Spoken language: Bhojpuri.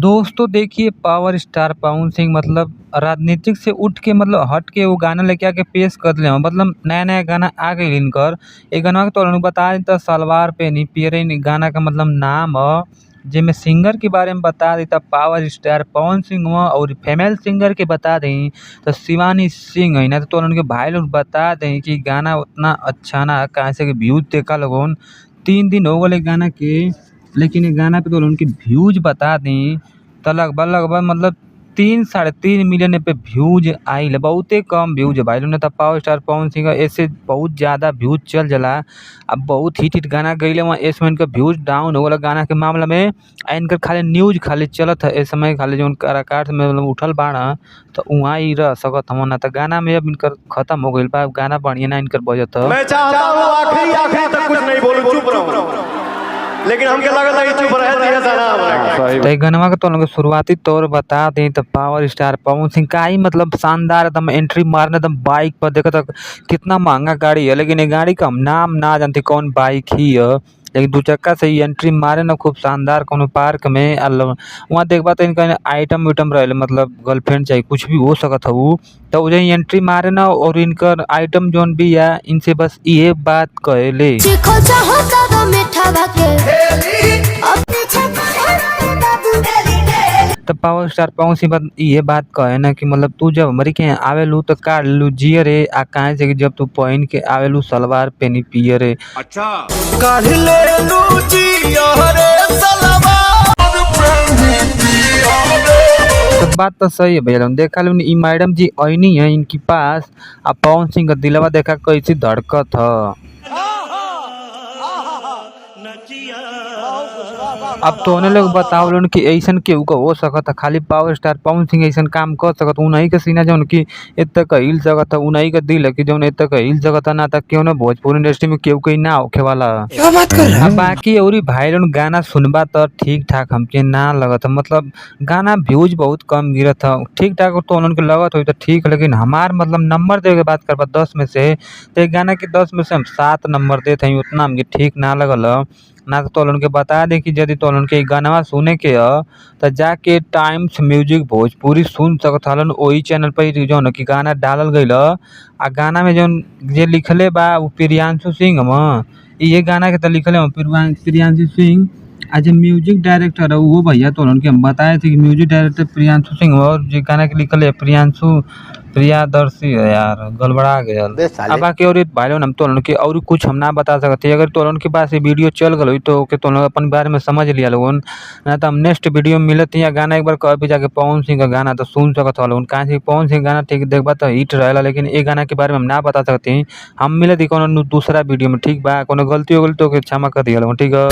दोस्तों देखिए, पावर स्टार पवन सिंह मतलब राजनीतिक से उठ के मतलब हट के वो गाना लेके आके पेश कर दिले हन। मतलब नया नया गाना आ गईल इनकर। ए गाना के तोहरा बता दी त सलवार पेनी पियरे गाना का मतलब नाम ह। जेमे सिंगर के बारे में बता दी त पावर स्टार पवन सिंह ह, और फीमेल सिंगर के बता दी तो शिवानी सिंह है ना। तो तोहरा के भाई लोग बता दें कि गाना उतना अच्छा ना कहाँ से व्यूज देखा लोगन 3 दिन हो गए गाना के। लेकिन ये गाना पे तो उनके व्यूज बता दी तो लगभग लगभग मतलब 3 साढ़े 3 मिलियन पे व्यूज आइल है। बहुते कम व्यूज है भाई लोग ने। तो पावर स्टार पवन सिंह ऐसे बहुत ज़्यादा व्यूज चल जाला। अब बहुत हिट हिट गाना गईले वहाँ इस समय इनका व्यूज डाउन हो गया गाना के मामला में। आ इनकर खाली न्यूज खाली चलत है इस समय, खाली जो कलाकार में मतलब उठल बाड़ा तो वहाँ ही रह सकत हम ना। तो गाना में अब इनकर खत्म हो गईल बा। अब गाना बढ़िया ना इनकर बजत ह। मैं चाहता हूँ आखिरी आखिरी तक कुछ नहीं बोलूं, चुप रहूं, लेकिन हमके लगता है कि चुप रहे दिया जाना। तो गनवा के तो लोग शुरुआती तौर बता दें तो पावर स्टार पवन सिंह का ही मतलब शानदार एकदम एंट्री मारने एकदम बाइक पर देखो तो कितना महंगा गाड़ी है। लेकिन ये गाड़ी का हम नाम ना जानते कौन बाइक ही है। लेकिन दू चक्का से ही एंट्री मारे ना खूब शानदार कोनो पार्क में वहाँ देखबा तो इनका आइटम उइटम रहे मतलब गर्लफ्रेंड चाहे कुछ भी हो सकत है। तो वो एंट्री मारे ना और इनकर आइटम जोन भी है इनसे बस ये बात कहले। तो पावर स्टार पवन सिंह ये बात कहे ना कि मतलब तू जब हमारी के आवेलू तो काट लू जिये रे आ काहे से कि जब तू पहन के आवेलू सलवार पेनी पिए रे। अच्छा काढ़ ले लू जिया रे सलवार तो बात तो सही है भैया। देखा लो ई मैडम जी आईनी है इनके पास। आ पवन सिंह का दिलवा देखा कैसी धड़कत है। अब तो उन्हें लोग बताओ लोन कि ऐसन केहू का हो सकता खाली पावर स्टार पवन सिंह ऐसन काम कर सकता। उन्हीं के सीना जौन की इतना का हिल सकता, उन्हीं का दिल है कि जौन इतना का हिल सकता ना तक क्यों ना भोजपुरी इंडस्ट्री में केहू कहीं ना होखे वाला। क्या बात कर रहा है? बाकी और भाई लोग गाना सुनबा तो ठीक ठाक हमके ना लगत है। मतलब गाना व्यूज बहुत कम गिरत है। ठीक ठाक तो उनके लगत हो तो ठीक, लेकिन हमार मतलब नंबर दे के बात करबा 10 में से तो गाना के 10 में से हम 7 नंबर देते हैं। उतना हमके ठीक ना लगल ना। तो उनके बता दे कि यदि तो उनके गाना सुने के ह तो जाके टाइम्स म्यूजिक भोजपुरी सुन सकत हलन। वही चैनल पर जौन कि गाना डालल गईल आ गाना में जौन जे लिखले बा वो प्रियांशु सिंह हम। ये गाना के तो लिखले हम प्रियांशु सिंह। आज म्यूजिक डायरेक्टर है वो भैया तो उनके हम बताए थे कि म्यूजिक डायरेक्टर प्रियांशु सिंह और जो गाना के लिखले प्रियांशु प्रियादर्शी है यार, गड़बड़ा गया। अब बाकी और भाई लोग हम तो उनके और कुछ हम ना बता सकते। अगर तो उनके पास ये वीडियो चल गई तो तो अपन बारे में समझ लिया लोगन ना। तो हम नेक्स्ट वीडियो में मिलत या गाना एक बार कभी जाके पवन सिंह का गाना तो सुन सकत हो। कहाँ से पवन सिंह गाना ठीक देखबा तो हिट रहेला, लेकिन ये गाना के बारे में हम ना बता सकते। हम मिले थी कोनो दूसरा वीडियो में, ठीक बा। कोनो गलती हो गई तो क्षमा कर दिया ठीक है।